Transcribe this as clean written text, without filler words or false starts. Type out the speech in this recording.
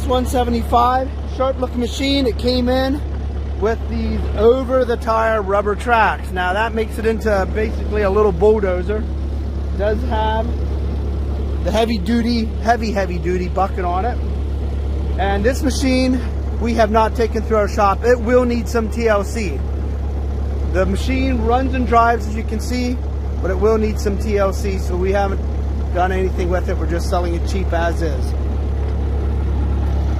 S175, sharp looking machine. It came in with these over the tire rubber tracks. Now that makes it into basically a little bulldozer. It does have the heavy duty bucket on it. And this machine we have not taken through our shop. It will need some TLC. The machine runs and drives, as you can see, but it will need some TLC, so we haven't done anything with it. We're just selling it cheap as is.